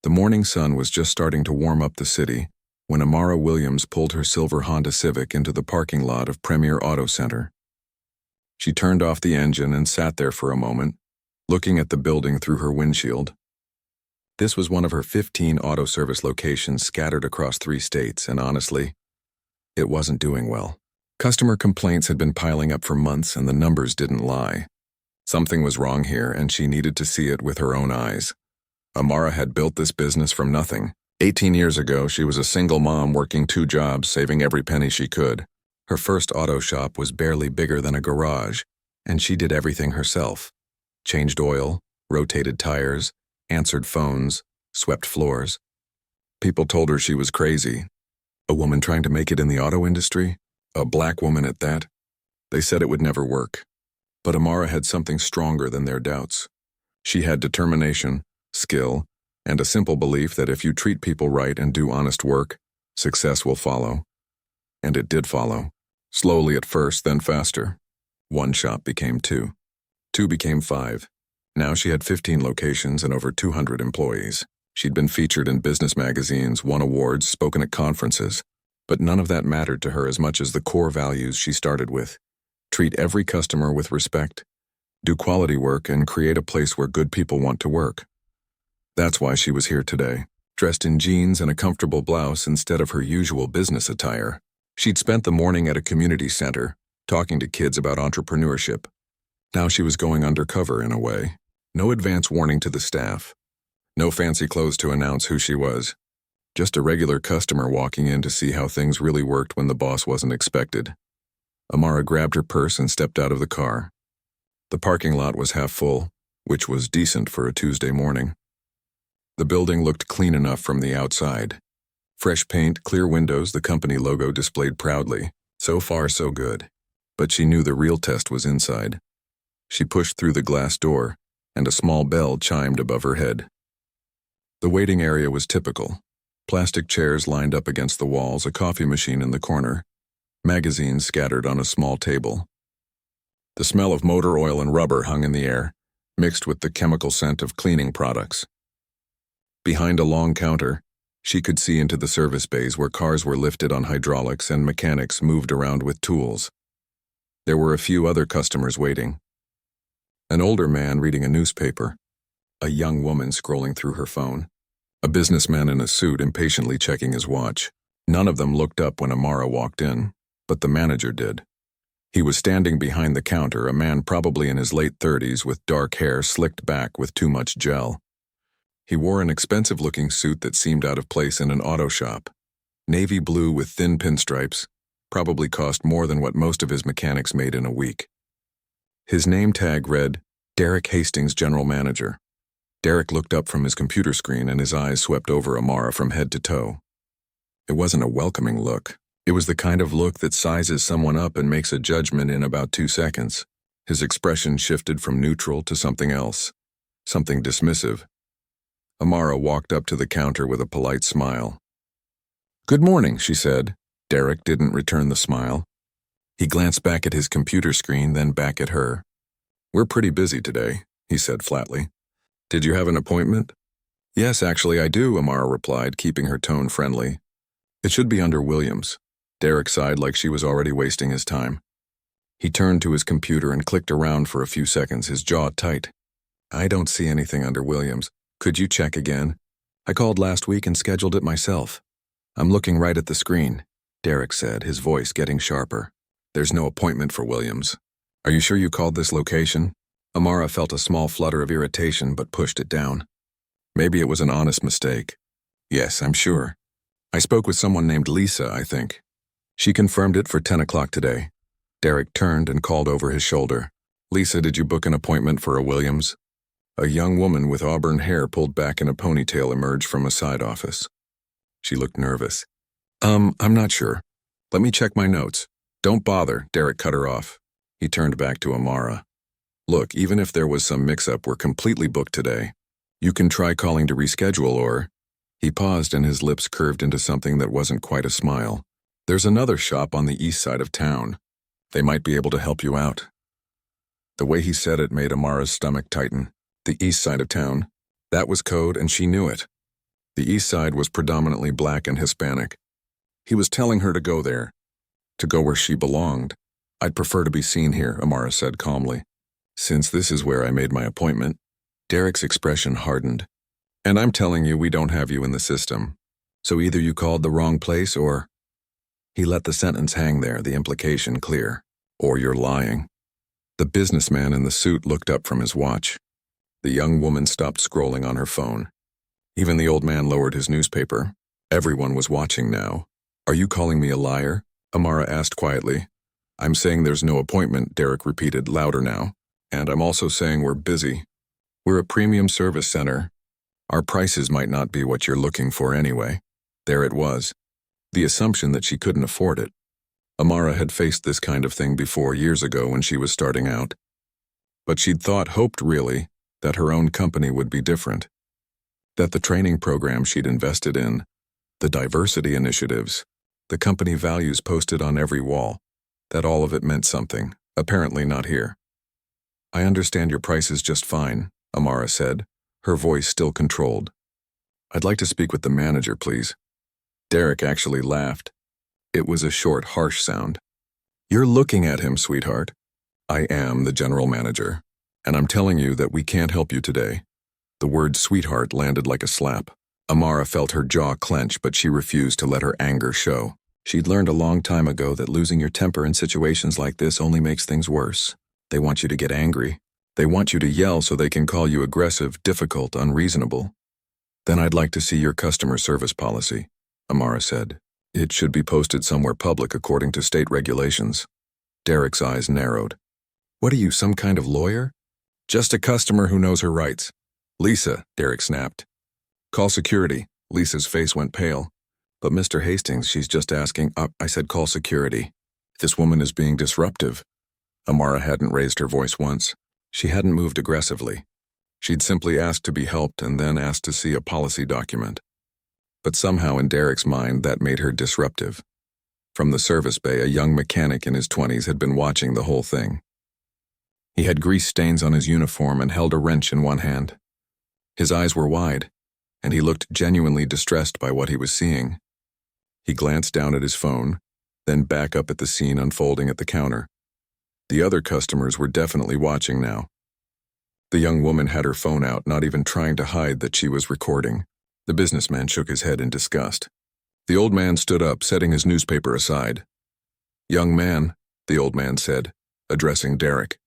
The morning sun was just starting to warm up the city when Amara Williams pulled her silver Honda Civic into the parking lot of Premier Auto Center. She turned off the engine and sat there for a moment, looking at the building through her windshield. This was one of her 15 auto service locations scattered across 3 states, and honestly, it wasn't doing well. Customer complaints had been piling up for months, and the numbers didn't lie. Something was wrong here, and she needed to see it with her own eyes. Amara had built this business from nothing. 18 years ago, she was a single mom working 2 jobs, saving every penny she could. Her first auto shop was barely bigger than a garage, and she did everything herself. Changed oil, rotated tires, answered phones, swept floors. People told her she was crazy. A woman trying to make it in the auto industry? A black woman at that? They said it would never work. But Amara had something stronger than their doubts. She had determination, skill, and a simple belief that if you treat people right and do honest work, success will follow. And it did follow. Slowly at first, then faster. 1 shop became 2. 2 became 5. Now she had 15 locations and over 200 employees. She'd been featured in business magazines, won awards, spoken at conferences. But none of that mattered to her as much as the core values she started with. Treat every customer with respect, do quality work, and create a place where good people want to work. That's why she was here today, dressed in jeans and a comfortable blouse instead of her usual business attire. She'd spent the morning at a community center, talking to kids about entrepreneurship. Now she was going undercover in a way. No advance warning to the staff. No fancy clothes to announce who she was. Just a regular customer walking in to see how things really worked when the boss wasn't expected. Amara grabbed her purse and stepped out of the car. The parking lot was half full, which was decent for a Tuesday morning. The building looked clean enough from the outside. Fresh paint, clear windows, the company logo displayed proudly. So far, so good. But she knew the real test was inside. She pushed through the glass door, and a small bell chimed above her head. The waiting area was typical. Plastic chairs lined up against the walls, a coffee machine in the corner, magazines scattered on a small table. The smell of motor oil and rubber hung in the air, mixed with the chemical scent of cleaning products. Behind a long counter, she could see into the service bays where cars were lifted on hydraulics and mechanics moved around with tools. There were a few other customers waiting. An older man reading a newspaper, a young woman scrolling through her phone, a businessman in a suit impatiently checking his watch. None of them looked up when Amara walked in, but the manager did. He was standing behind the counter, a man probably in his late 30s with dark hair slicked back with too much gel. He wore an expensive-looking suit that seemed out of place in an auto shop. Navy blue with thin pinstripes, probably cost more than what most of his mechanics made in a week. His name tag read, Derek Hastings, General Manager. Derek looked up from his computer screen and his eyes swept over Amara from head to toe. It wasn't a welcoming look. It was the kind of look that sizes someone up and makes a judgment in about 2 seconds. His expression shifted from neutral to something else, something dismissive. Amara walked up to the counter with a polite smile. "Good morning," she said. Derek didn't return the smile. He glanced back at his computer screen, then back at her. "We're pretty busy today," he said flatly. "Did you have an appointment?" "Yes, actually I do," Amara replied, keeping her tone friendly. "It should be under Williams." Derek sighed like she was already wasting his time. He turned to his computer and clicked around for a few seconds, his jaw tight. "I don't see anything under Williams. Could you check again? I called last week and scheduled it myself." "I'm looking right at the screen," Derek said, his voice getting sharper. "There's no appointment for Williams. Are you sure you called this location?" Amara felt a small flutter of irritation but pushed it down. Maybe it was an honest mistake. "Yes, I'm sure. I spoke with someone named Lisa, I think. She confirmed it for 10 o'clock today." Derek turned and called over his shoulder. "Lisa, did you book an appointment for a Williams?" A young woman with auburn hair pulled back in a ponytail emerged from a side office. She looked nervous. I'm not sure. Let me check my notes." "Don't bother," Derek cut her off. He turned back to Amara. "Look, even if there was some mix-up, we're completely booked today. You can try calling to reschedule or—" He paused and his lips curved into something that wasn't quite a smile. "There's another shop on the east side of town. They might be able to help you out." The way he said it made Amara's stomach tighten. The east side of town. That was code, and she knew it. The east side was predominantly black and Hispanic. He was telling her to go there, to go where she belonged. I'd prefer to be seen here, Amara said calmly. Since this is where I made my appointment. Derek's expression hardened. And I'm telling you we don't have you in the system. So either you called the wrong place or… He let the sentence hang there, the implication clear. Or you're lying. The businessman in the suit looked up from his watch. The young woman stopped scrolling on her phone. Even the old man lowered his newspaper. Everyone was watching now. Are you calling me a liar? Amara asked quietly. I'm saying there's no appointment, Derek repeated, louder now. And I'm also saying we're busy. We're a premium service center. Our prices might not be what you're looking for anyway. There it was. The assumption that she couldn't afford it. Amara had faced this kind of thing before years ago when she was starting out. But she'd hoped really, that her own company would be different. That the training program she'd invested in, the diversity initiatives, the company values posted on every wall, that all of it meant something, apparently not here. I understand your price is just fine, Amara said, her voice still controlled. I'd like to speak with the manager, please. Derek actually laughed. It was a short, harsh sound. You're looking at him, sweetheart. I am the general manager, and I'm telling you that we can't help you today. The word sweetheart landed like a slap. Amara felt her jaw clench, but she refused to let her anger show. She'd learned a long time ago that losing your temper in situations like this only makes things worse. They want you to get angry. They want you to yell so they can call you aggressive, difficult, unreasonable. Then I'd like to see your customer service policy, Amara said. It should be posted somewhere public according to state regulations. Derek's eyes narrowed. What are you, some kind of lawyer? Just a customer who knows her rights. Lisa, Derek snapped. Call security. Lisa's face went pale. But Mr. Hastings, she's just asking, I said call security. This woman is being disruptive. Amara hadn't raised her voice once. She hadn't moved aggressively. She'd simply asked to be helped and then asked to see a policy document. But somehow in Derek's mind that made her disruptive. From the service bay, a young mechanic in his 20s had been watching the whole thing. He had grease stains on his uniform and held a wrench in one hand. His eyes were wide, and he looked genuinely distressed by what he was seeing. He glanced down at his phone, then back up at the scene unfolding at the counter. The other customers were definitely watching now. The young woman had her phone out, not even trying to hide that she was recording. The businessman shook his head in disgust. The old man stood up, setting his newspaper aside. Young man, the old man said, addressing Derek.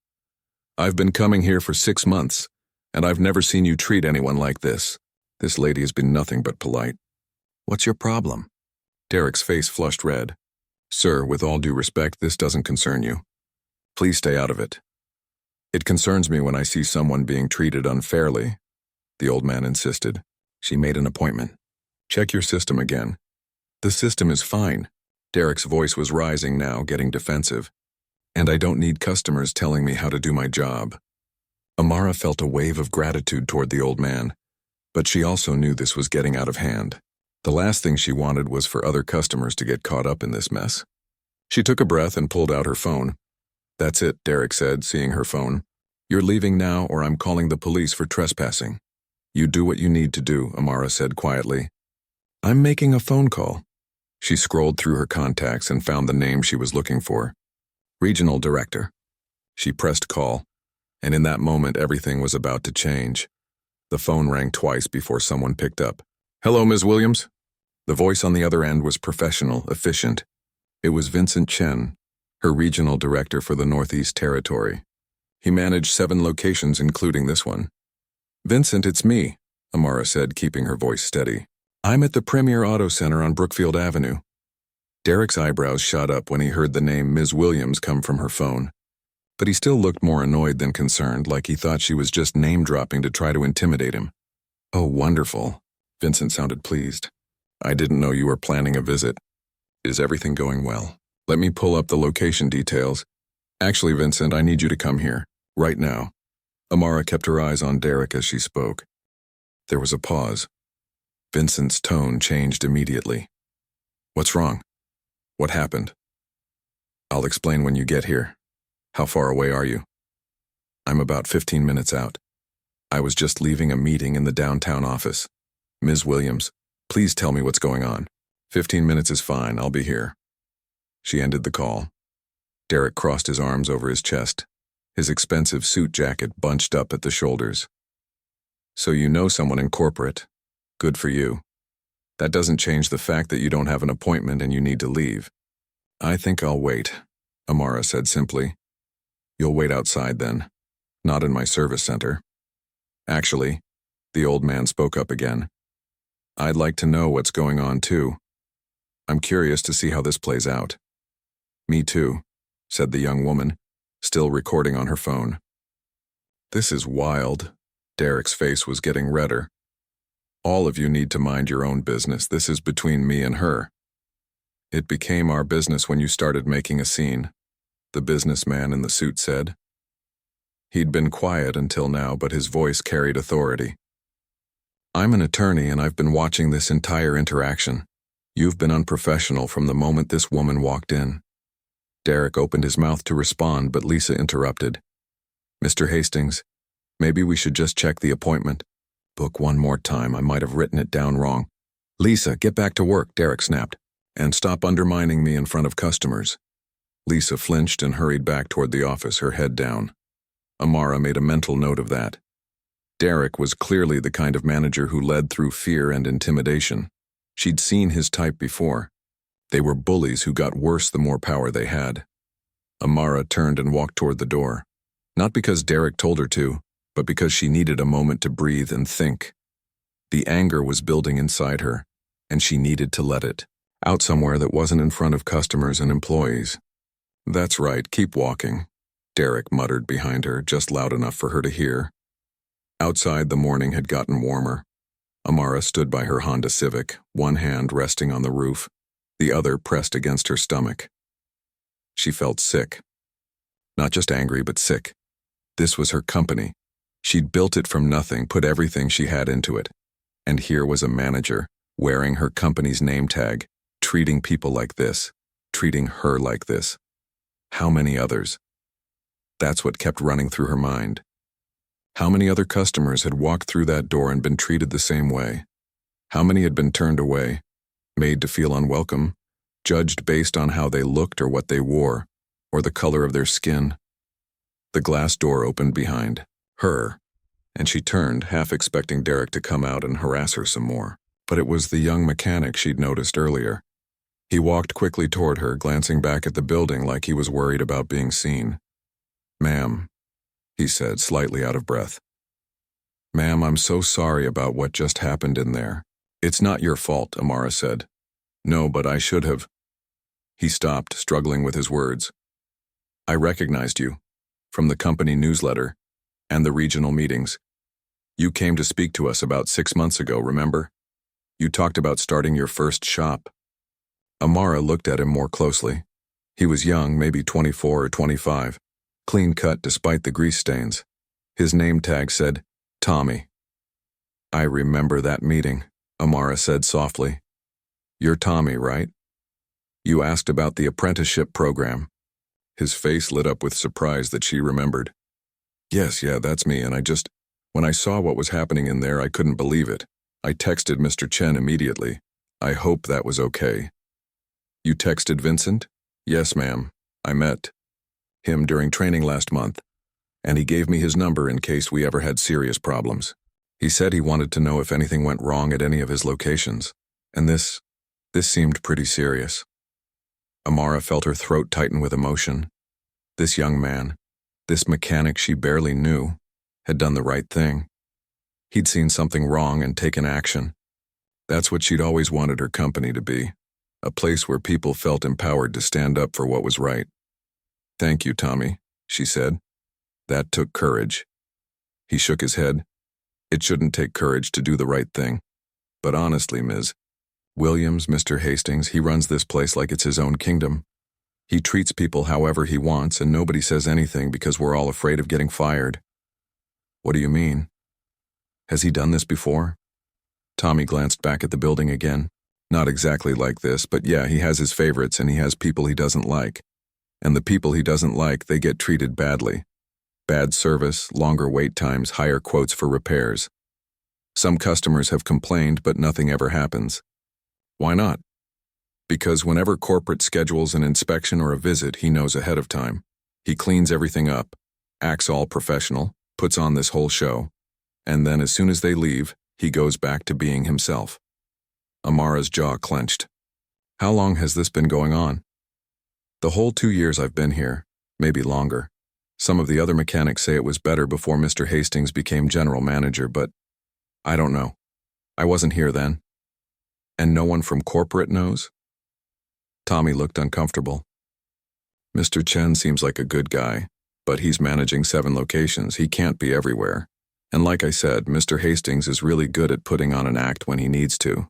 I've been coming here for 6 months, and I've never seen you treat anyone like this. This lady has been nothing but polite. What's your problem? Derek's face flushed red. Sir, with all due respect, this doesn't concern you. Please stay out of it. It concerns me when I see someone being treated unfairly, the old man insisted. She made an appointment. Check your system again. The system is fine. Derek's voice was rising now, getting defensive. And I don't need customers telling me how to do my job. Amara felt a wave of gratitude toward the old man, but she also knew this was getting out of hand. The last thing she wanted was for other customers to get caught up in this mess. She took a breath and pulled out her phone. That's it, Derek said, seeing her phone. You're leaving now or I'm calling the police for trespassing. You do what you need to do, Amara said quietly. I'm making a phone call. She scrolled through her contacts and found the name she was looking for. Regional Director. She pressed call, and in that moment everything was about to change. The phone rang twice before someone picked up. Hello, Ms. Williams? The voice on the other end was professional, efficient. It was Vincent Chen, her Regional Director for the Northeast Territory. He managed 7 locations, including this one. Vincent, it's me, Amara said, keeping her voice steady. I'm at the Premier Auto Center on Brookfield Avenue. Derek's eyebrows shot up when he heard the name Ms. Williams come from her phone. But he still looked more annoyed than concerned, like he thought she was just name-dropping to try to intimidate him. Oh, wonderful. Vincent sounded pleased. I didn't know you were planning a visit. Is everything going well? Let me pull up the location details. Actually, Vincent, I need you to come here, right now. Amara kept her eyes on Derek as she spoke. There was a pause. Vincent's tone changed immediately. What's wrong? What happened? I'll explain when you get here. How far away are you? I'm about 15 minutes out. I was just leaving a meeting in the downtown office. Ms. Williams, Please tell me what's going on. 15 minutes is fine, I'll be here. She ended the call. Derek crossed his arms over his chest, his expensive suit jacket bunched up at the shoulders. So you know someone in corporate. Good for you. That doesn't change the fact that you don't have an appointment and you need to leave. I think I'll wait, Amara said simply. You'll wait outside then, not in my service center. Actually, the old man spoke up again. I'd like to know what's going on too. I'm curious to see how this plays out. Me too, said the young woman, still recording on her phone. This is wild. Derek's face was getting redder. All of you need to mind your own business. This is between me and her. It became our business when you started making a scene, the businessman in the suit said. He'd been quiet until now, but his voice carried authority. I'm an attorney and I've been watching this entire interaction. You've been unprofessional from the moment this woman walked in. Derek opened his mouth to respond, but Lisa interrupted. Mr. Hastings, maybe we should just check the appointment. Book one more time, I might have written it down wrong. Lisa, get back to work, Derek snapped. And stop undermining me in front of customers. Lisa flinched and hurried back toward the office, her head down. Amara made a mental note of that. Derek was clearly the kind of manager who led through fear and intimidation. She'd seen his type before. They were bullies who got worse the more power they had. Amara turned and walked toward the door. Not because Derek told her to, but because she needed a moment to breathe and think. The anger was building inside her, and she needed to let it out somewhere that wasn't in front of customers and employees. That's right, keep walking, Derek muttered behind her, just loud enough for her to hear. Outside, the morning had gotten warmer. Amara stood by her Honda Civic, one hand resting on the roof, the other pressed against her stomach. She felt sick. Not just angry, but sick. This was her company. She'd built it from nothing, put everything she had into it. And here was a manager, wearing her company's name tag, treating people like this, treating her like this. How many others? That's what kept running through her mind. How many other customers had walked through that door and been treated the same way? How many had been turned away, made to feel unwelcome, judged based on how they looked or what they wore, or the color of their skin? The glass door opened behind her, and she turned, half expecting Derek to come out and harass her some more. But it was the young mechanic she'd noticed earlier. He walked quickly toward her, glancing back at the building like he was worried about being seen. Ma'am, he said, slightly out of breath. Ma'am, I'm so sorry about what just happened in there. It's not your fault, Amara said. No, but I should have. He stopped, struggling with his words. I recognized you, from the company newsletter and the regional meetings. You came to speak to us about 6 months ago, remember? You talked about starting your first shop. Amara looked at him more closely. He was young, maybe 24 or 25, clean-cut despite the grease stains. His name tag said, Tommy. I remember that meeting, Amara said softly. You're Tommy, right? You asked about the apprenticeship program. His face lit up with surprise that she remembered. Yes, that's me, and when I saw what was happening in there, I couldn't believe it. I texted Mr. Chen immediately. I hope that was okay. You texted Vincent? Yes, ma'am. I met him during training last month, and he gave me his number in case we ever had serious problems. He said he wanted to know if anything went wrong at any of his locations, and this seemed pretty serious. Amara felt her throat tighten with emotion. This young man, this mechanic she barely knew, had done the right thing. He'd seen something wrong and taken action. That's what she'd always wanted her company to be, a place where people felt empowered to stand up for what was right. Thank you, Tommy, she said. That took courage. He shook his head. It shouldn't take courage to do the right thing. But honestly, Ms. Williams, Mr. Hastings, he runs this place like it's his own kingdom. He treats people however he wants, and nobody says anything because we're all afraid of getting fired. What do you mean? Has he done this before? Tommy glanced back at the building again. Not exactly like this, but yeah, he has his favorites and he has people he doesn't like. And the people he doesn't like, they get treated badly. Bad service, longer wait times, higher quotes for repairs. Some customers have complained, but nothing ever happens. Why not? Because whenever corporate schedules an inspection or a visit, he knows ahead of time. He cleans everything up, acts all professional, puts on this whole show, and then as soon as they leave, he goes back to being himself. Amara's jaw clenched. How long has this been going on? The whole 2 years I've been here, maybe longer. Some of the other mechanics say it was better before Mr. Hastings became general manager, but I don't know. I wasn't here then. And no one from corporate knows? Tommy looked uncomfortable. Mr. Chen seems like a good guy, but he's managing 7 locations. He can't be everywhere. And like I said, Mr. Hastings is really good at putting on an act when he needs to.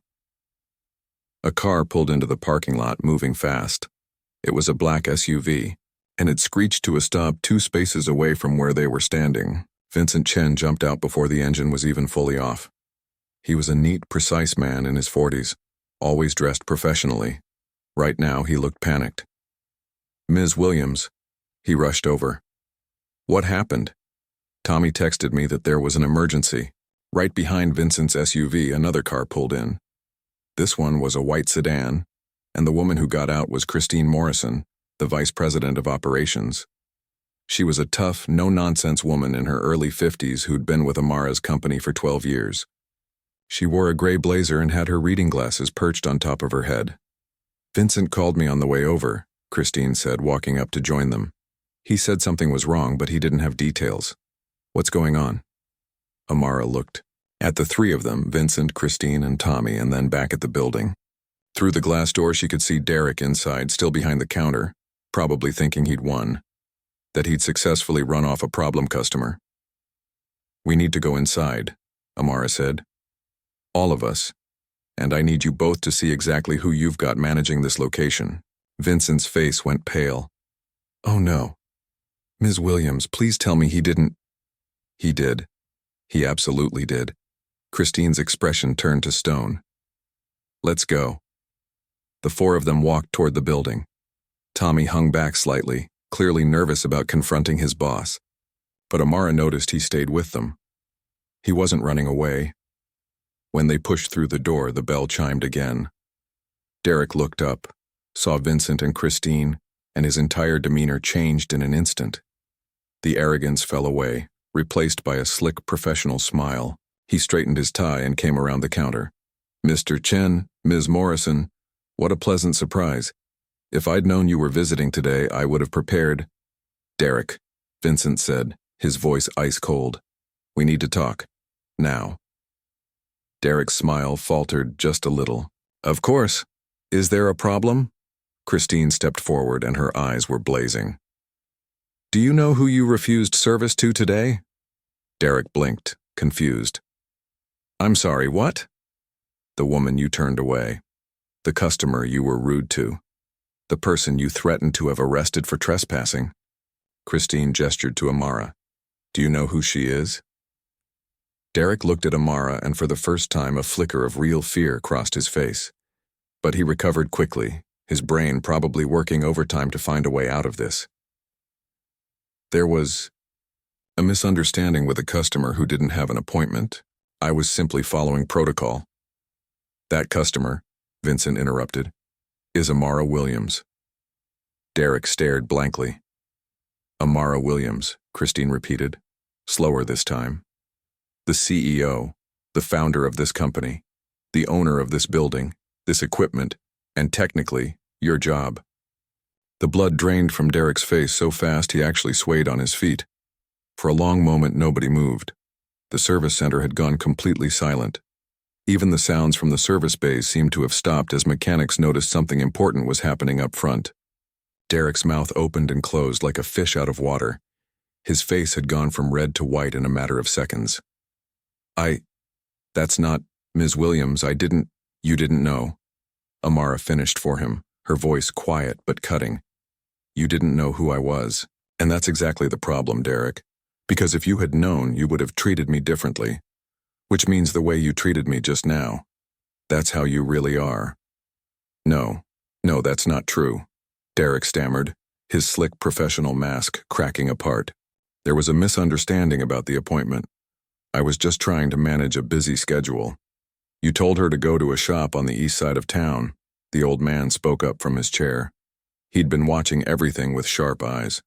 A car pulled into the parking lot, moving fast. It was a black SUV, and it screeched to a stop 2 spaces away from where they were standing. Vincent Chen jumped out before the engine was even fully off. He was a neat, precise man in his 40s, always dressed professionally. Right now, he looked panicked. Ms. Williams. He rushed over. What happened? Tommy texted me that there was an emergency. Right behind Vincent's SUV, another car pulled in. This one was a white sedan, and the woman who got out was Christine Morrison, the vice president of operations. She was a tough, no-nonsense woman in her early 50s who'd been with Amara's company for 12 years. She wore a gray blazer and had her reading glasses perched on top of her head. Vincent called me on the way over, Christine said, walking up to join them. He said something was wrong, but he didn't have details. What's going on? Amara looked at the 3 of them, Vincent, Christine, and Tommy, and then back at the building. Through the glass door, she could see Derek inside, still behind the counter, probably thinking he'd won, that he'd successfully run off a problem customer. We need to go inside, Amara said. All of us. And I need you both to see exactly who you've got managing this location. Vincent's face went pale. Oh no. Ms. Williams, please tell me he didn't. He did. He absolutely did. Christine's expression turned to stone. Let's go. The 4 of them walked toward the building. Tommy hung back slightly, clearly nervous about confronting his boss. But Amara noticed he stayed with them. He wasn't running away. When they pushed through the door, the bell chimed again. Derek looked up, saw Vincent and Christine, and his entire demeanor changed in an instant. The arrogance fell away, replaced by a slick professional smile. He straightened his tie and came around the counter. Mr. Chen, Ms. Morrison, what a pleasant surprise. If I'd known you were visiting today, I would have prepared. Derek, Vincent said, his voice ice cold. We need to talk. Now. Derek's smile faltered just a little. Of course. Is there a problem? Christine stepped forward and her eyes were blazing. Do you know who you refused service to today? Derek blinked, confused. I'm sorry, what? The woman you turned away. The customer you were rude to. The person you threatened to have arrested for trespassing. Christine gestured to Amara. Do you know who she is? Derek looked at Amara, and for the first time a flicker of real fear crossed his face. But he recovered quickly, his brain probably working overtime to find a way out of this. There was a misunderstanding with a customer who didn't have an appointment. I was simply following protocol. That customer, Vincent interrupted, is Amara Williams. Derek stared blankly. Amara Williams, Christine repeated, slower this time. The CEO, the founder of this company, the owner of this building, this equipment, and technically, your job. The blood drained from Derek's face so fast he actually swayed on his feet. For a long moment, nobody moved. The service center had gone completely silent. Even the sounds from the service bays seemed to have stopped as mechanics noticed something important was happening up front. Derek's mouth opened and closed like a fish out of water. His face had gone from red to white in a matter of seconds. That's not, Ms. Williams, you didn't know. Amara finished for him, her voice quiet but cutting. You didn't know who I was, and that's exactly the problem, Derek. Because if you had known, you would have treated me differently. Which means the way you treated me just now. That's how you really are. No, that's not true. Derek stammered, his slick professional mask cracking apart. There was a misunderstanding about the appointment. I was just trying to manage a busy schedule. You told her to go to a shop on the east side of town. The old man spoke up from his chair. He'd been watching everything with sharp eyes.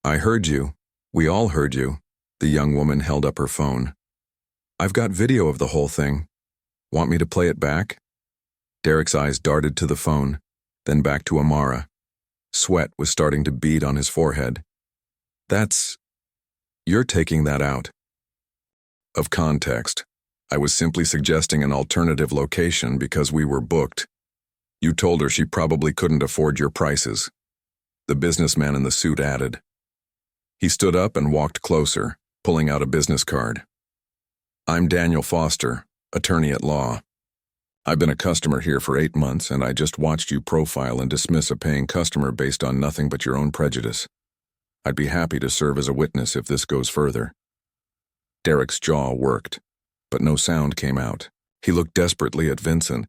I heard you. We all heard you. The young woman held up her phone. I've got video of the whole thing. Want me to play it back? Derek's eyes darted to the phone, then back to Amara. Sweat was starting to bead on his forehead. You're taking that out of context. I was simply suggesting an alternative location because we were booked. You told her she probably couldn't afford your prices. The businessman in the suit added. He stood up and walked closer, pulling out a business card. I'm Daniel Foster, attorney at law. I've been a customer here for 8 months, and I just watched you profile and dismiss a paying customer based on nothing but your own prejudice. I'd be happy to serve as a witness if this goes further. Derek's jaw worked, but no sound came out. He looked desperately at Vincent,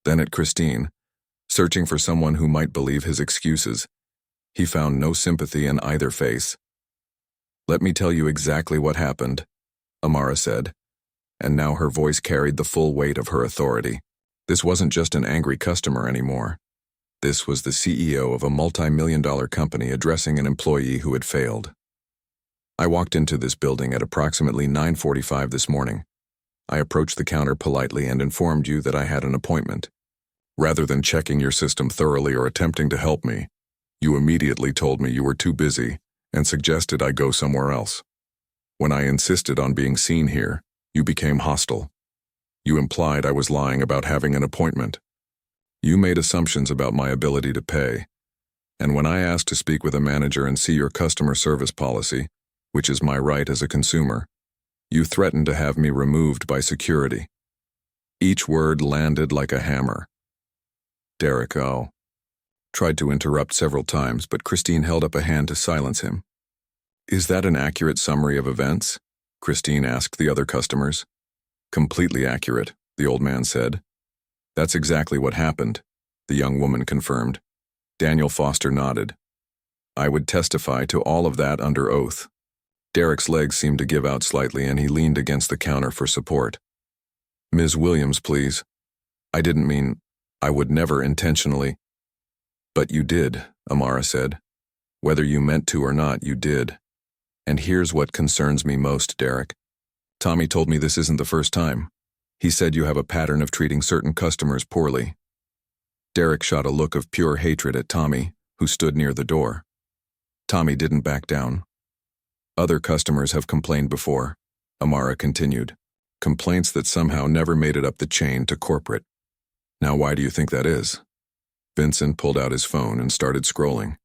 then at Christine, searching for someone who might believe his excuses. He found no sympathy in either face. Let me tell you exactly what happened, Amara said, and now her voice carried the full weight of her authority. This wasn't just an angry customer anymore. This was the CEO of a multi-million-dollar company addressing an employee who had failed. I walked into this building at approximately 9:45 this morning. I approached the counter politely and informed you that I had an appointment. Rather than checking your system thoroughly or attempting to help me, you immediately told me you were too busy and suggested I go somewhere else. When I insisted on being seen here, you became hostile. You implied I was lying about having an appointment. You made assumptions about my ability to pay, and when I asked to speak with a manager and see your customer service policy, which is my right as a consumer, you threatened to have me removed by security. Each word landed like a hammer. Derek tried to interrupt several times, but Christine held up a hand to silence him. Is that an accurate summary of events? Christine asked the other customers. Completely accurate, the old man said. That's exactly what happened, the young woman confirmed. Daniel Foster nodded. I would testify to all of that under oath. Derek's legs seemed to give out slightly and he leaned against the counter for support. Ms. Williams, please. I would never intentionally. But you did, Amara said. Whether you meant to or not, you did. And here's what concerns me most, Derek. Tommy told me this isn't the first time. He said you have a pattern of treating certain customers poorly. Derek shot a look of pure hatred at Tommy, who stood near the door. Tommy didn't back down. Other customers have complained before, Amara continued. Complaints that somehow never made it up the chain to corporate. Now why do you think that is? Vincent pulled out his phone and started scrolling.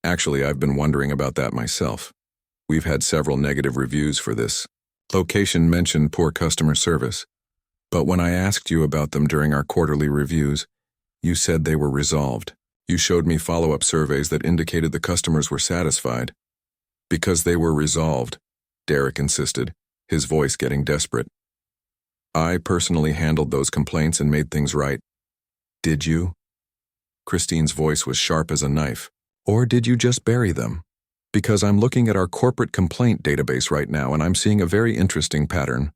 Actually, I've been wondering about that myself. We've had several negative reviews for this. Location mentioned poor customer service. But when I asked you about them during our quarterly reviews, you said they were resolved. You showed me follow-up surveys that indicated the customers were satisfied. Because they were resolved, Derek insisted, his voice getting desperate. I personally handled those complaints and made things right. Did you? Christine's voice was sharp as a knife. Or did you just bury them? Because I'm looking at our corporate complaint database right now and I'm seeing a very interesting pattern.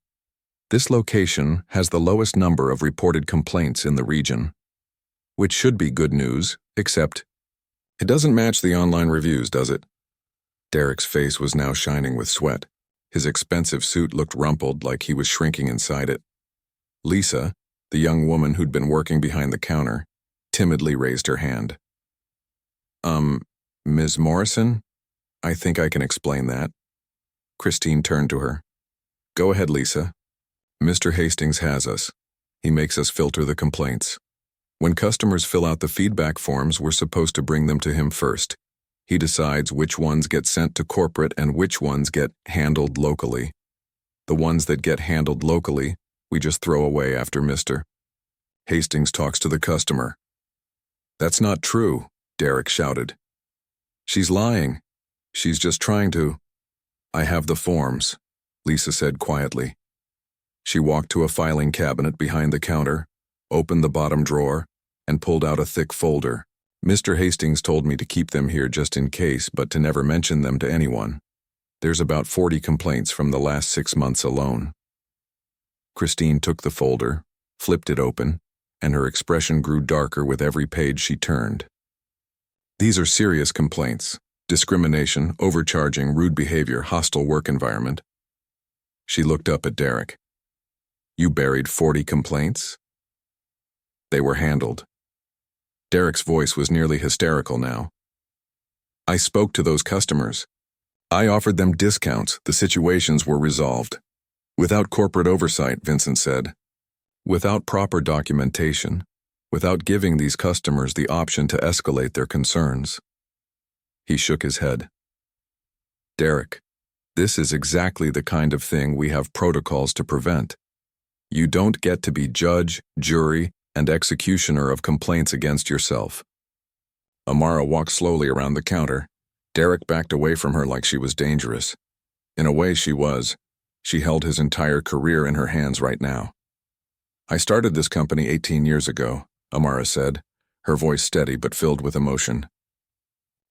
This location has the lowest number of reported complaints in the region. Which should be good news, except it doesn't match the online reviews, does it? Derek's face was now shining with sweat. His expensive suit looked rumpled like he was shrinking inside it. Lisa, the young woman who'd been working behind the counter, timidly raised her hand. Ms. Morrison? I think I can explain that. Christine turned to her. Go ahead, Lisa. Mr. Hastings has us. He makes us filter the complaints. When customers fill out the feedback forms, we're supposed to bring them to him first. He decides which ones get sent to corporate and which ones get handled locally. The ones that get handled locally, we just throw away after Mr. Hastings talks to the customer. That's not true, Derek shouted. She's lying. She's just trying to. I have the forms, Lisa said quietly. She walked to a filing cabinet behind the counter, opened the bottom drawer, and pulled out a thick folder. Mr. Hastings told me to keep them here just in case, but to never mention them to anyone. There's about 40 complaints from the last 6 months alone. Christine took the folder, flipped it open, and her expression grew darker with every page she turned. These are serious complaints: discrimination, overcharging, rude behavior, hostile work environment. She looked up at Derek. You buried 40 complaints? They were handled. Derek's voice was nearly hysterical now. I spoke to those customers. I offered them discounts. The situations were resolved. Without corporate oversight, Vincent said. Without proper documentation. Without giving these customers the option to escalate their concerns. He shook his head. Derek, this is exactly the kind of thing we have protocols to prevent. You don't get to be judge, jury, and executioner of complaints against yourself. Amara walked slowly around the counter. Derek backed away from her like she was dangerous. In a way, she was. She held his entire career in her hands right now. I started this company 18 years ago, Amara said, her voice steady but filled with emotion.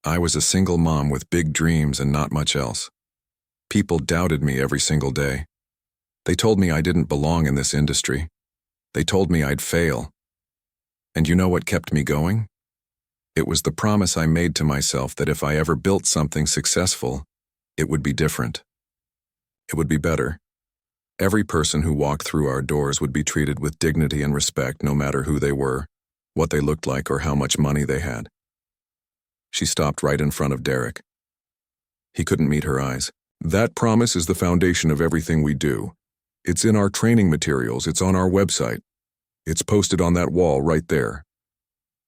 I was a single mom with big dreams and not much else. People doubted me every single day. They told me I didn't belong in this industry. They told me I'd fail. And you know what kept me going? It was the promise I made to myself that if I ever built something successful, it would be different. It would be better. Every person who walked through our doors would be treated with dignity and respect no matter who they were, what they looked like, or how much money they had. She stopped right in front of Derek. He couldn't meet her eyes. That promise is the foundation of everything we do. It's in our training materials, it's on our website. It's posted on that wall right there.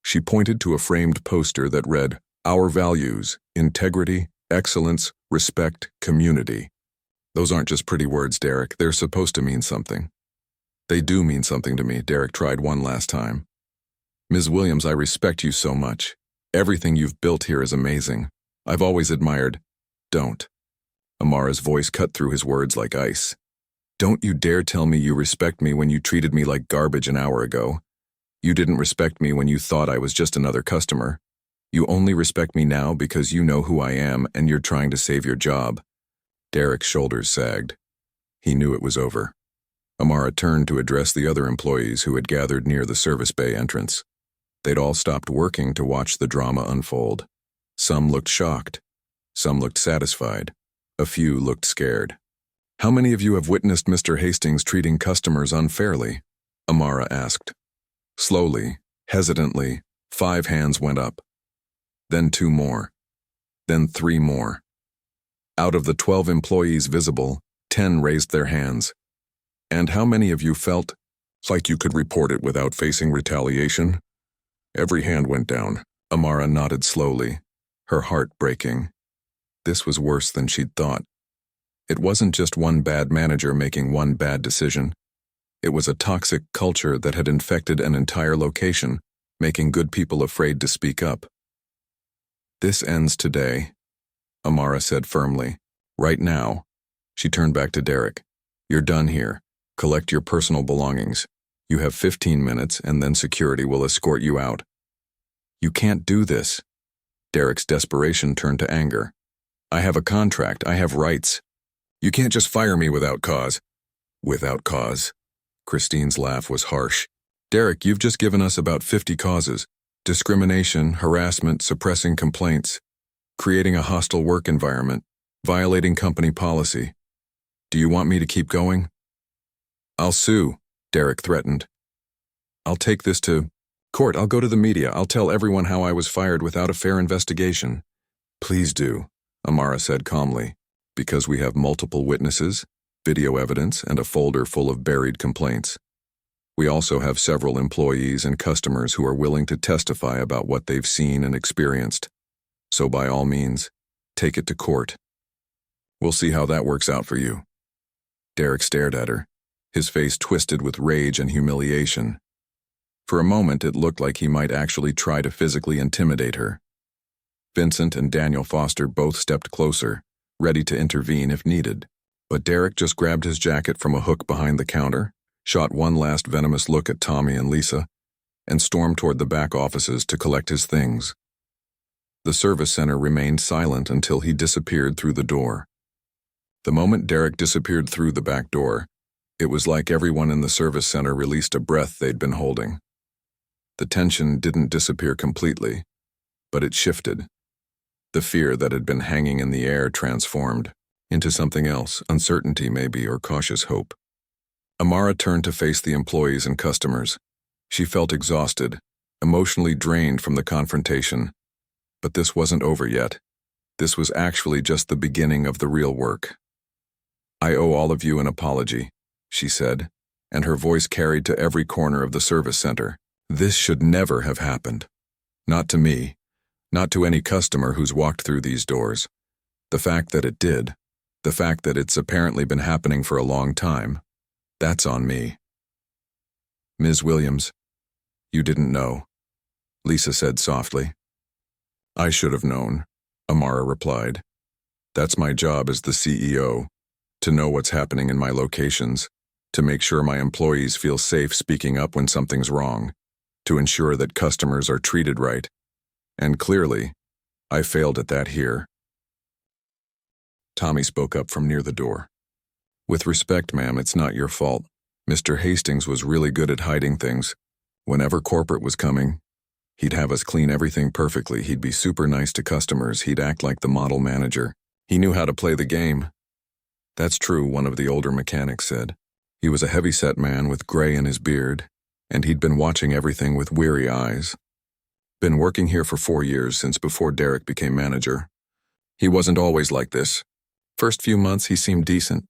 She pointed to a framed poster that read, Our values, integrity, excellence, respect, community. Those aren't just pretty words, Derek. They're supposed to mean something. They do mean something to me, Derek tried one last time. Ms. Williams, I respect you so much. Everything you've built here is amazing. I've always admired. Don't. Amara's voice cut through his words like ice. Don't you dare tell me you respect me when you treated me like garbage an hour ago. You didn't respect me when you thought I was just another customer. You only respect me now because you know who I am and you're trying to save your job. Derek's shoulders sagged. He knew it was over. Amara turned to address the other employees who had gathered near the service bay entrance. They'd all stopped working to watch the drama unfold. Some looked shocked. Some looked satisfied. A few looked scared. How many of you have witnessed Mr. Hastings treating customers unfairly? Amara asked. Slowly, hesitantly, 5 hands went up. Then 2 more. Then 3 more. Out of the 12 employees visible, 10 raised their hands. And how many of you felt like you could report it without facing retaliation? Every hand went down. Amara nodded slowly, her heart breaking. This was worse than she'd thought. It wasn't just one bad manager making one bad decision. It was a toxic culture that had infected an entire location, making good people afraid to speak up. This ends today, Amara said firmly. Right now. She turned back to Derek. You're done here. Collect your personal belongings. You have 15 minutes and then security will escort you out. You can't do this. Derek's desperation turned to anger. I have a contract. I have rights. You can't just fire me without cause. Without cause. Christine's laugh was harsh. Derek, you've just given us about 50 causes. Discrimination, harassment, suppressing complaints, creating a hostile work environment, violating company policy. Do you want me to keep going? I'll sue, Derek threatened. I'll take this to court. I'll go to the media. I'll tell everyone how I was fired without a fair investigation. Please do, Amara said calmly, because we have multiple witnesses, video evidence, and a folder full of buried complaints. We also have several employees and customers who are willing to testify about what they've seen and experienced. So by all means, take it to court. We'll see how that works out for you. Derek stared at her, his face twisted with rage and humiliation. For a moment, it looked like he might actually try to physically intimidate her. Vincent and Daniel Foster both stepped closer, ready to intervene if needed. But Derek just grabbed his jacket from a hook behind the counter, shot one last venomous look at Tommy and Lisa, and stormed toward the back offices to collect his things. The service center remained silent until he disappeared through the door. The moment Derek disappeared through the back door, it was like everyone in the service center released a breath they'd been holding. The tension didn't disappear completely, but it shifted. The fear that had been hanging in the air transformed into something else, uncertainty maybe, or cautious hope. Amara turned to face the employees and customers. She felt exhausted, emotionally drained from the confrontation. But this wasn't over yet. This was actually just the beginning of the real work. "I owe all of you an apology," she said, and her voice carried to every corner of the service center. "This should never have happened. Not to me, not to any customer who's walked through these doors. The fact that it did, the fact that it's apparently been happening for a long time, that's on me." "Ms. Williams, you didn't know," Lisa said softly. "I should have known," Amara replied. "That's my job as the CEO, to know what's happening in my locations, to make sure my employees feel safe speaking up when something's wrong, to ensure that customers are treated right. And clearly, I failed at that here." Tommy spoke up from near the door. "With respect, ma'am, it's not your fault. Mr. Hastings was really good at hiding things. Whenever corporate was coming, he'd have us clean everything perfectly. He'd be super nice to customers. He'd act like the model manager. He knew how to play the game." "That's true," one of the older mechanics said. He was a heavy-set man with gray in his beard, and he'd been watching everything with weary eyes. "Been working here for 4 years, since before Derek became manager. He wasn't always like this. First few months he seemed decent,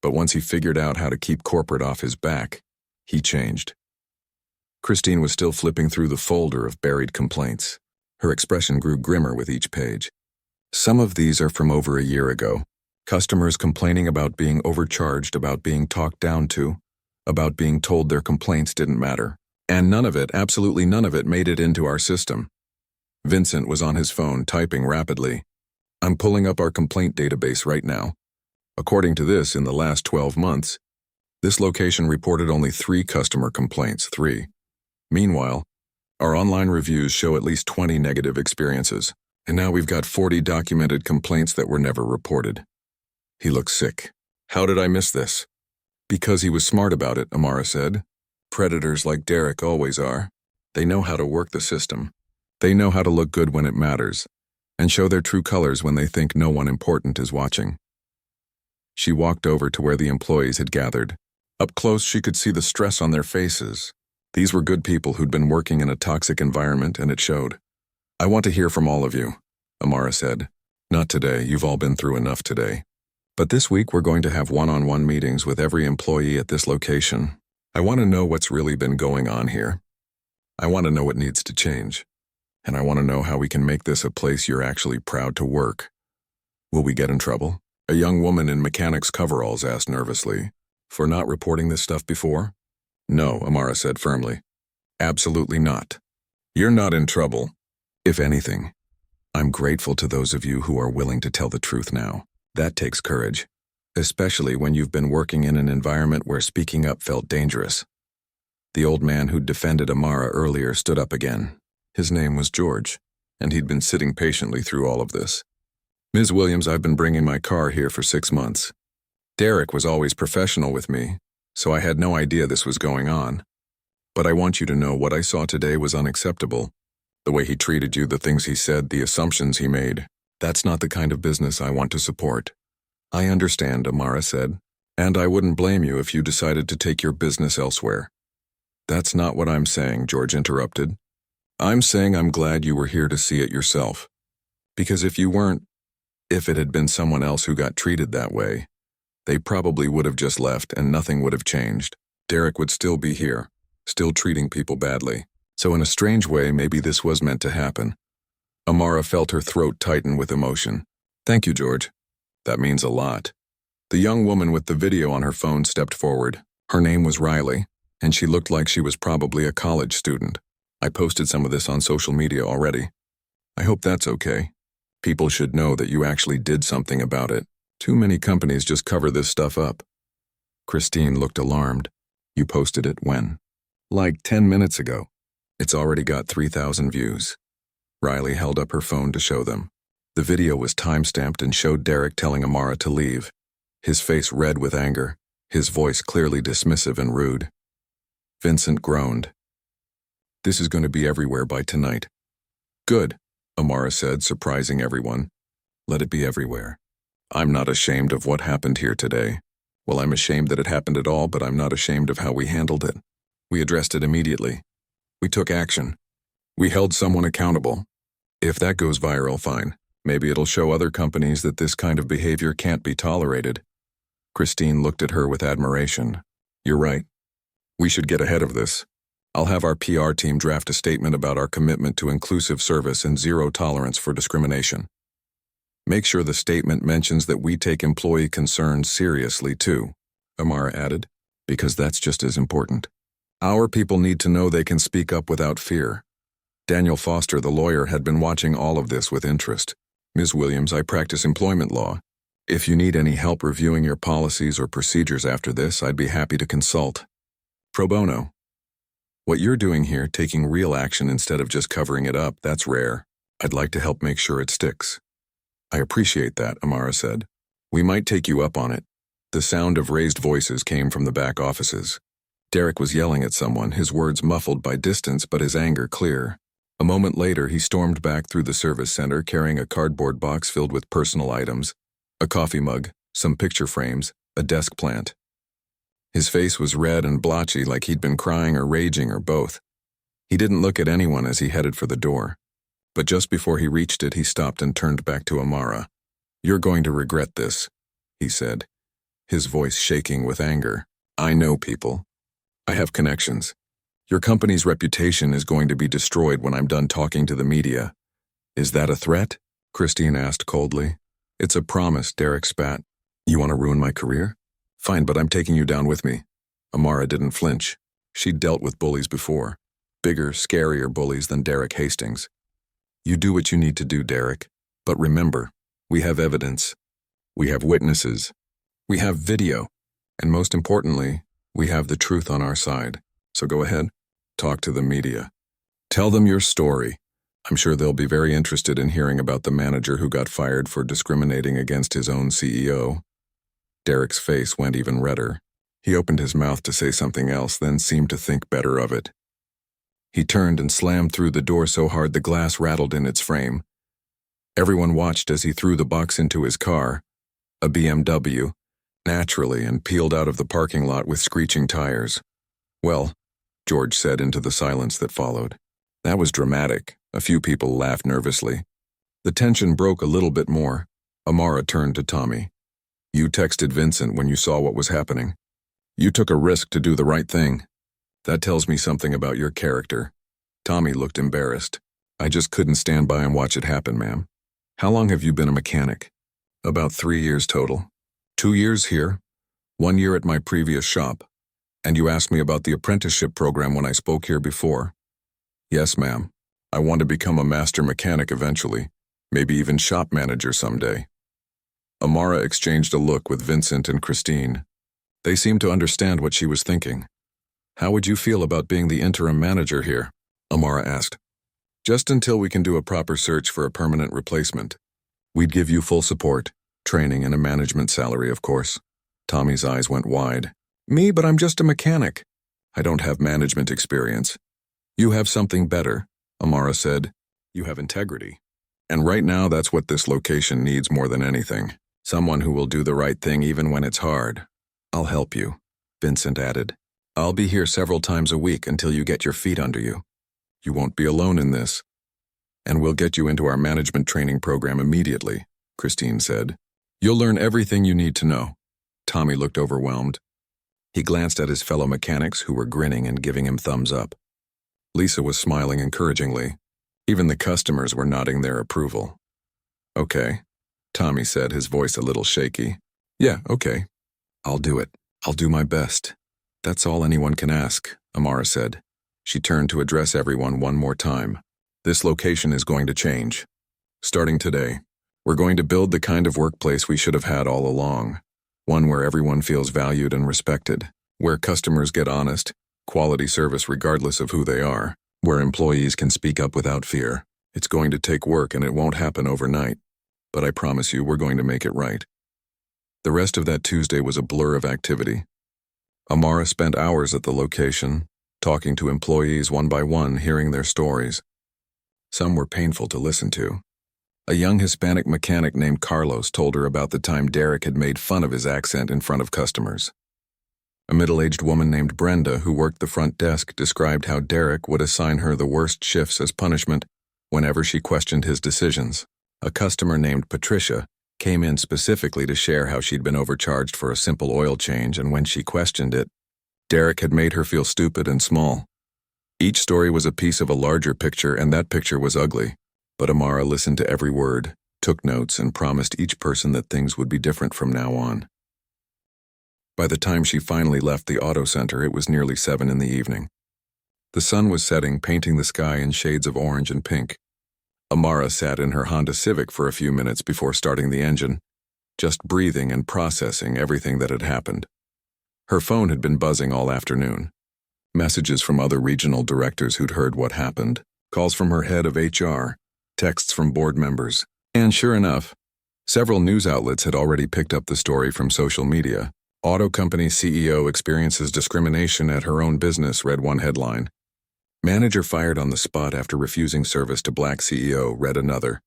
but once he figured out how to keep corporate off his back, he changed." Christine was still flipping through the folder of buried complaints. Her expression grew grimmer with each page. "Some of these are from over a year ago. Customers complaining about being overcharged, about being talked down to, about being told their complaints didn't matter. And none of it, absolutely none of it, made it into our system." Vincent was on his phone, typing rapidly. "I'm pulling up our complaint database right now. According to this, in the last 12 months, this location reported only 3 customer complaints, 3. Meanwhile, our online reviews show at least 20 negative experiences, and now we've got 40 documented complaints that were never reported." He looked sick. "How did I miss this?" "Because he was smart about it," Amara said. "Predators like Derek always are. They know how to work the system. They know how to look good when it matters, and show their true colors when they think no one important is watching." She walked over to where the employees had gathered. Up close, she could see the stress on their faces. These were good people who'd been working in a toxic environment, and it showed. "I want to hear from all of you," Amara said. "Not today, you've all been through enough today. But this week we're going to have one-on-one meetings with every employee at this location. I want to know what's really been going on here. I want to know what needs to change. And I want to know how we can make this a place you're actually proud to work." "Will we get in trouble?" a young woman in mechanic's coveralls asked nervously. "For not reporting this stuff before?" "No," Amara said firmly. "Absolutely not. You're not in trouble. If anything, I'm grateful to those of you who are willing to tell the truth now. That takes courage, especially when you've been working in an environment where speaking up felt dangerous." The old man who'd defended Amara earlier stood up again. His name was George, and he'd been sitting patiently through all of this. "Ms. Williams, I've been bringing my car here for 6 months. Derek was always professional with me, so I had no idea this was going on. But I want you to know what I saw today was unacceptable. The way he treated you, the things he said, the assumptions he made. That's not the kind of business I want to support." "I understand," Amara said, "and I wouldn't blame you if you decided to take your business elsewhere." "That's not what I'm saying," George interrupted. "I'm saying I'm glad you were here to see it yourself. Because if you weren't, if it had been someone else who got treated that way, they probably would have just left and nothing would have changed. Derek would still be here, still treating people badly. So in a strange way, maybe this was meant to happen." Amara felt her throat tighten with emotion. "Thank you, George. That means a lot." The young woman with the video on her phone stepped forward. Her name was Riley, and she looked like she was probably a college student. "I posted some of this on social media already. I hope that's okay. People should know that you actually did something about it. Too many companies just cover this stuff up." Christine looked alarmed. "You posted it when?" "Like 10 minutes ago. It's already got 3,000 views." Riley held up her phone to show them. The video was time-stamped and showed Derek telling Amara to leave. his face red with anger, his voice clearly dismissive and rude. Vincent groaned. "This is going to be everywhere by tonight." "Good," Amara said, surprising everyone. "Let it be everywhere. I'm not ashamed of what happened here today. Well, I'm ashamed that it happened at all, but I'm not ashamed of how we handled it. We addressed it immediately. We took action. We held someone accountable. If that goes viral, fine. Maybe it'll show other companies that this kind of behavior can't be tolerated." Christine looked at her with admiration. "You're right. We should get ahead of this. I'll have our PR team draft a statement about our commitment to inclusive service and zero tolerance for discrimination. Make sure the statement mentions that we take employee concerns seriously, too," Amara added, "because that's just as important. Our people need to know they can speak up without fear." Daniel Foster, the lawyer, had been watching all of this with interest. "Ms. Williams, I practice employment law. If you need any help reviewing your policies or procedures after this, I'd be happy to consult. Pro bono. What you're doing here, taking real action instead of just covering it up, that's rare. I'd like to help make sure it sticks." "I appreciate that," Amara said. "We might take you up on it." The sound of raised voices came from the back offices. Derek was yelling at someone, his words muffled by distance but his anger clear. A moment later, he stormed back through the service center carrying a cardboard box filled with personal items, a coffee mug, some picture frames, a desk plant. His face was red and blotchy like he'd been crying or raging or both. He didn't look at anyone as he headed for the door. But just before he reached it, he stopped and turned back to Amara. "You're going to regret this," he said, his voice shaking with anger. "I know people. I have connections. Your company's reputation is going to be destroyed when I'm done talking to the media." "Is that a threat?" Christine asked coldly. "It's a promise," Derek spat. "You want to ruin my career? Fine, but I'm taking you down with me." Amara didn't flinch. She'd dealt with bullies before. Bigger, scarier bullies than Derek Hastings. "You do what you need to do, Derek. But remember, we have evidence. We have witnesses. We have video. And most importantly, we have the truth on our side. So go ahead, talk to the media. Tell them your story. I'm sure they'll be very interested in hearing about the manager who got fired for discriminating against his own CEO." Derek's face went even redder. He opened his mouth to say something else, then seemed to think better of it. He turned and slammed through the door so hard the glass rattled in its frame. Everyone watched as he threw the box into his car, a BMW, naturally, and peeled out of the parking lot with screeching tires. "Well," George said into the silence that followed. "That was dramatic." A few people laughed nervously. The tension broke a little bit more. Amara turned to Tommy. "You texted Vincent when you saw what was happening. You took a risk to do the right thing. That tells me something about your character." Tommy looked embarrassed. "I just couldn't stand by and watch it happen, ma'am." "How long have you been a mechanic?" "About 3 years total. 2 years here, 1 year at my previous shop. And you asked me about the apprenticeship program when I spoke here before." "Yes, ma'am. I want to become a master mechanic eventually, maybe even shop manager someday." Amara exchanged a look with Vincent and Christine. They seemed to understand what she was thinking. "How would you feel about being the interim manager here?" Amara asked. "Just until we can do a proper search for a permanent replacement. We'd give you full support, training and a management salary, of course." Tommy's eyes went wide. "Me, but I'm just a mechanic. I don't have management experience." "You have something better," Amara said. "You have integrity. And right now that's what this location needs more than anything. Someone who will do the right thing even when it's hard." "I'll help you," Vincent added. "I'll be here several times a week until you get your feet under you. You won't be alone in this. And we'll get you into our management training program immediately," Christine said. "You'll learn everything you need to know." Tommy looked overwhelmed. He glanced at his fellow mechanics who were grinning and giving him thumbs up. Lisa was smiling encouragingly. Even the customers were nodding their approval. "Okay," Tommy said, his voice a little shaky. "Yeah, okay. I'll do it. I'll do my best. That's all anyone can ask," Amara said. She turned to address everyone one more time. "This location is going to change. Starting today, we're going to build the kind of workplace we should have had all along. One where everyone feels valued and respected, where customers get honest, quality service regardless of who they are, where employees can speak up without fear. It's going to take work and it won't happen overnight. But I promise you we're going to make it right." The rest of that Tuesday was a blur of activity. Amara spent hours at the location, talking to employees one by one, hearing their stories. Some were painful to listen to. A young Hispanic mechanic named Carlos told her about the time Derek had made fun of his accent in front of customers. A middle-aged woman named Brenda, who worked the front desk, described how Derek would assign her the worst shifts as punishment whenever she questioned his decisions. A customer named Patricia came in specifically to share how she'd been overcharged for a simple oil change, and when she questioned it, Derek had made her feel stupid and small. Each story was a piece of a larger picture, and that picture was ugly. But Amara listened to every word, took notes, and promised each person that things would be different from now on. By the time she finally left the auto center, it was nearly 7 in the evening. The sun was setting, painting the sky in shades of orange and pink. Amara sat in her Honda Civic for a few minutes before starting the engine, just breathing and processing everything that had happened. Her phone had been buzzing all afternoon. Messages from other regional directors who'd heard what happened, calls from her head of HR, texts from board members, and sure enough, several news outlets had already picked up the story from social media. Auto company CEO experiences discrimination at her own business, read one headline. Manager fired on the spot after refusing service to black CEO, read another.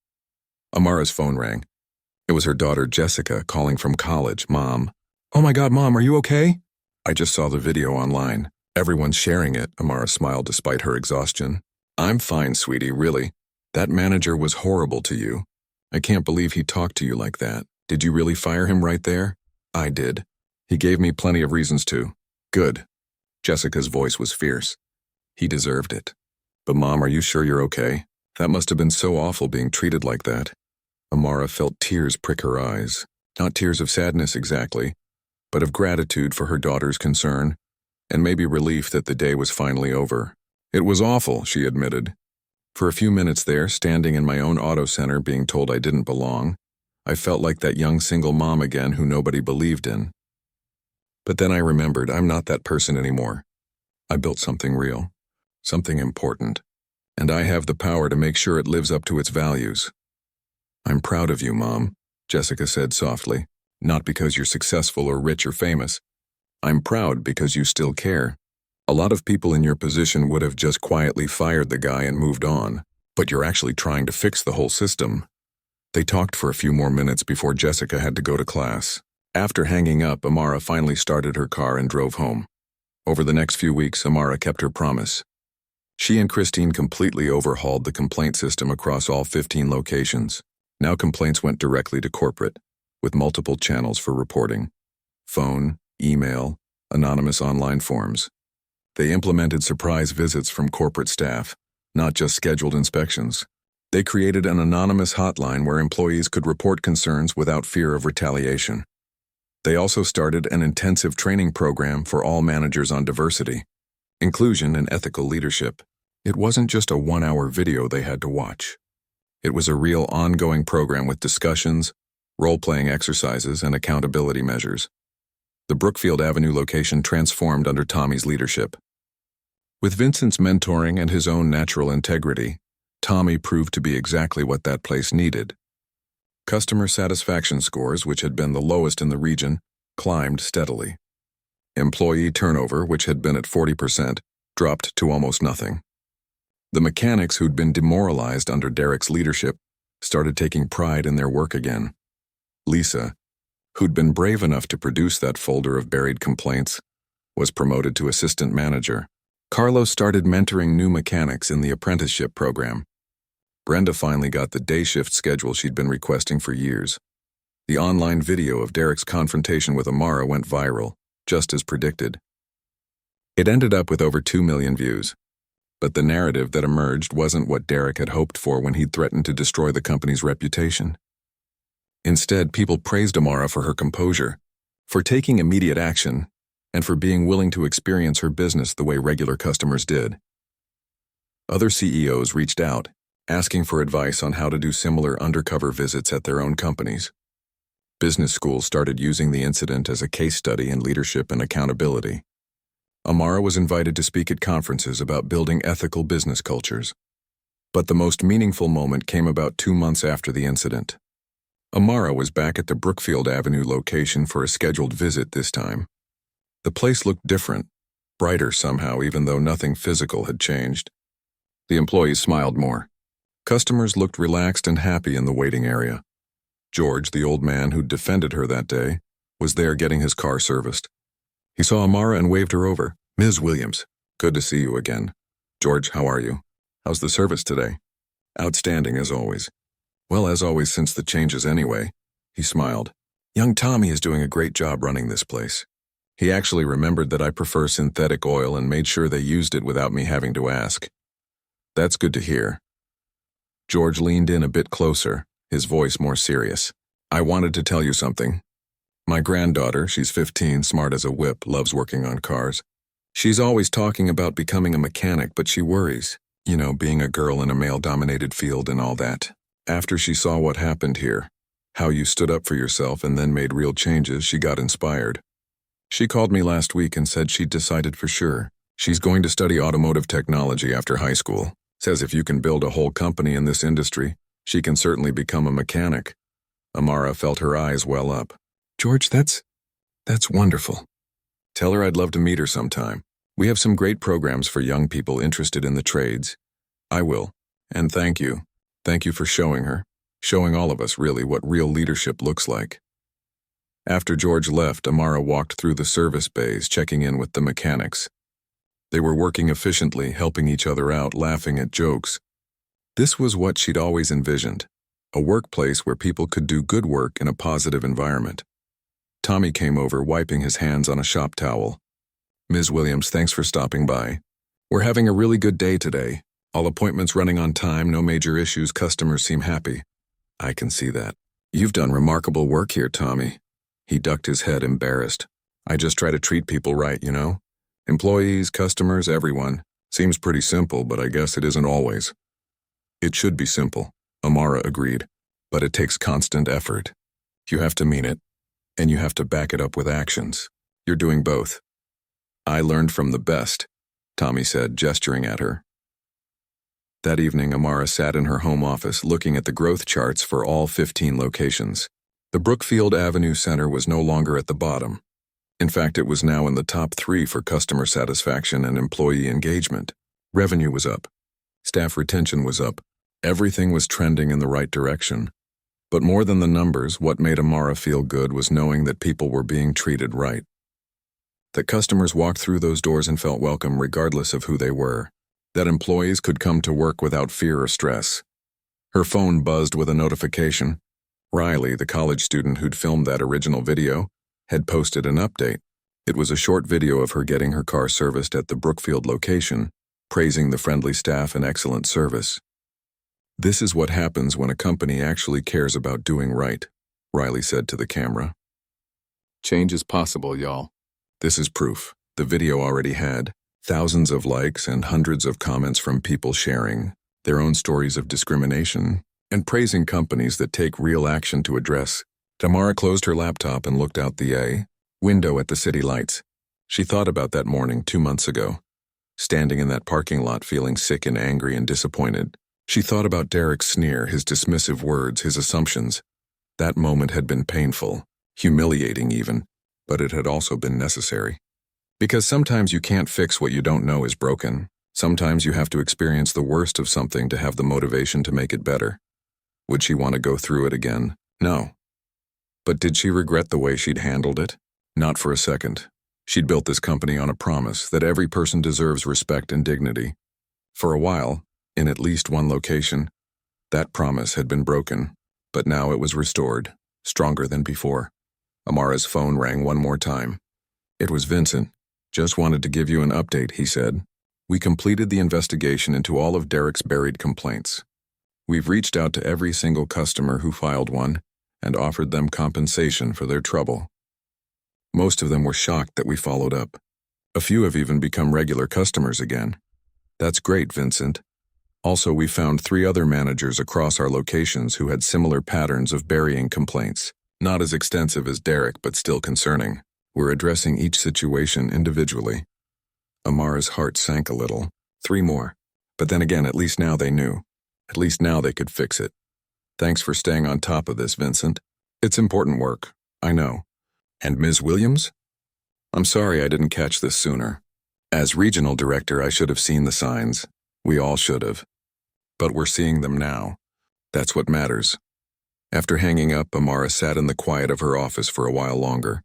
Amara's phone rang. It was her daughter Jessica calling from college. Mom. Oh my God, Mom, are you okay? I just saw the video online. Everyone's sharing it, Amara smiled despite her exhaustion. I'm fine, sweetie, really. That manager was horrible to you. I can't believe he talked to you like that. Did you really fire him right there? I did. He gave me plenty of reasons to. Good. Jessica's voice was fierce. He deserved it. But Mom, are you sure you're okay? That must have been so awful being treated like that. Amara felt tears prick her eyes. Not tears of sadness exactly, but of gratitude for her daughter's concern, and maybe relief that the day was finally over. It was awful, she admitted. For a few minutes there, standing in my own auto center being told I didn't belong, I felt like that young single mom again who nobody believed in. But then I remembered I'm not that person anymore. I built something real, something important, and I have the power to make sure it lives up to its values. I'm proud of you, Mom, Jessica said softly, not because you're successful or rich or famous. I'm proud because you still care. A lot of people in your position would have just quietly fired the guy and moved on, but you're actually trying to fix the whole system. They talked for a few more minutes before Jessica had to go to class. After hanging up, Amara finally started her car and drove home. Over the next few weeks, Amara kept her promise. She and Christine completely overhauled the complaint system across all 15 locations. Now complaints went directly to corporate, with multiple channels for reporting. Phone, email, anonymous online forms. They implemented surprise visits from corporate staff, not just scheduled inspections. They created an anonymous hotline where employees could report concerns without fear of retaliation. They also started an intensive training program for all managers on diversity, inclusion, and ethical leadership. It wasn't just a 1-hour video they had to watch. It was a real ongoing program with discussions, role-playing exercises, and accountability measures. The Brookfield Avenue location transformed under Tommy's leadership. With Vincent's mentoring and his own natural integrity, Tommy proved to be exactly what that place needed. Customer satisfaction scores, which had been the lowest in the region, climbed steadily. Employee turnover, which had been at 40%, dropped to almost nothing. The mechanics who'd been demoralized under Derek's leadership started taking pride in their work again. Lisa, who'd been brave enough to produce that folder of buried complaints, was promoted to assistant manager. Carlos started mentoring new mechanics in the apprenticeship program. Brenda finally got the day shift schedule she'd been requesting for years. The online video of Derek's confrontation with Amara went viral, just as predicted. It ended up with over 2 million views. But the narrative that emerged wasn't what Derek had hoped for when he'd threatened to destroy the company's reputation. Instead, people praised Amara for her composure, for taking immediate action, and for being willing to experience her business the way regular customers did. Other CEOs reached out, asking for advice on how to do similar undercover visits at their own companies. Business schools started using the incident as a case study in leadership and accountability. Amara was invited to speak at conferences about building ethical business cultures. But the most meaningful moment came about 2 months after the incident. Amara was back at the Brookfield Avenue location for a scheduled visit this time. The place looked different, brighter somehow, even though nothing physical had changed. The employees smiled more. Customers looked relaxed and happy in the waiting area. George, the old man who'd defended her that day, was there getting his car serviced. He saw Amara and waved her over. "Ms. Williams, good to see you again. George, how are you? How's the service today?" "Outstanding, as always." "Well, as always since the changes anyway." He smiled. "Young Tommy is doing a great job running this place. He actually remembered that I prefer synthetic oil and made sure they used it without me having to ask." "That's good to hear." George leaned in a bit closer, his voice more serious. "I wanted to tell you something. My granddaughter, she's 15, smart as a whip, loves working on cars. She's always talking about becoming a mechanic, but she worries. You know, being a girl in a male-dominated field and all that. After she saw what happened here, how you stood up for yourself and then made real changes, she got inspired. She called me last week and said she'd decided for sure. She's going to study automotive technology after high school. Says if you can build a whole company in this industry, she can certainly become a mechanic." Amara felt her eyes well up. "George, that's wonderful. Tell her I'd love to meet her sometime. We have some great programs for young people interested in the trades." "I will. And thank you. Thank you for showing her, showing all of us really what real leadership looks like." After George left, Amara walked through the service bays, checking in with the mechanics. They were working efficiently, helping each other out, laughing at jokes. This was what she'd always envisioned, a workplace where people could do good work in a positive environment. Tommy came over, wiping his hands on a shop towel. "Ms. Williams, thanks for stopping by. We're having a really good day today. All appointments running on time, no major issues, customers seem happy." "I can see that. You've done remarkable work here, Tommy." He ducked his head, embarrassed. "I just try to treat people right, you know? Employees, customers, everyone. Seems pretty simple, but I guess it isn't always." "It should be simple," Amara agreed, "but it takes constant effort. You have to mean it, and you have to back it up with actions. You're doing both." "I learned from the best," Tommy said, gesturing at her. That evening, Amara sat in her home office looking at the growth charts for all 15 locations. The Brookfield Avenue Center was no longer at the bottom. In fact, it was now in the top 3 for customer satisfaction and employee engagement. Revenue was up. Staff retention was up. Everything was trending in the right direction. But more than the numbers, what made Amara feel good was knowing that people were being treated right. That customers walked through those doors and felt welcome regardless of who they were. That employees could come to work without fear or stress. Her phone buzzed with a notification. Riley, the college student who'd filmed that original video, had posted an update. It was a short video of her getting her car serviced at the Brookfield location, praising the friendly staff and excellent service. "This is what happens when a company actually cares about doing right," Riley said to the camera. "Change is possible, y'all. This is proof. The video already had thousands of likes and hundreds of comments from people sharing their own stories of discrimination and praising companies that take real action to address." Tamara closed her laptop and looked out the window at the city lights. She thought about that morning 2 months ago, standing in that parking lot feeling sick and angry and disappointed. She thought about Derek's sneer, his dismissive words, his assumptions. That moment had been painful, humiliating even, but it had also been necessary. Because sometimes you can't fix what you don't know is broken. Sometimes you have to experience the worst of something to have the motivation to make it better. Would she want to go through it again? No. But did she regret the way she'd handled it? Not for a second. She'd built this company on a promise that every person deserves respect and dignity. For a while, in at least one location, that promise had been broken, but now it was restored, stronger than before. Amara's phone rang one more time. It was Vincent. "Just wanted to give you an update," he said. "We completed the investigation into all of Derek's buried complaints. We've reached out to every single customer who filed one and offered them compensation for their trouble. Most of them were shocked that we followed up. A few have even become regular customers again." "That's great, Vincent. Also, we found 3 other managers across our locations who had similar patterns of burying complaints. Not as extensive as Derek, but still concerning. We're addressing each situation individually." Amara's heart sank a little. 3 more. But then again, at least now they knew. At least now they could fix it. "Thanks for staying on top of this, Vincent." It's important work, I know. And Ms. Williams? I'm sorry I didn't catch this sooner. As regional director, I should have seen the signs. We all should have. But we're seeing them now. That's what matters. After hanging up, Amara sat in the quiet of her office for a while longer.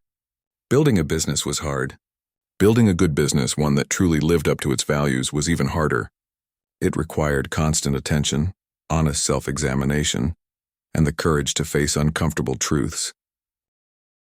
Building a business was hard. Building a good business, one that truly lived up to its values, was even harder. It required constant attention, honest self-examination, and the courage to face uncomfortable truths.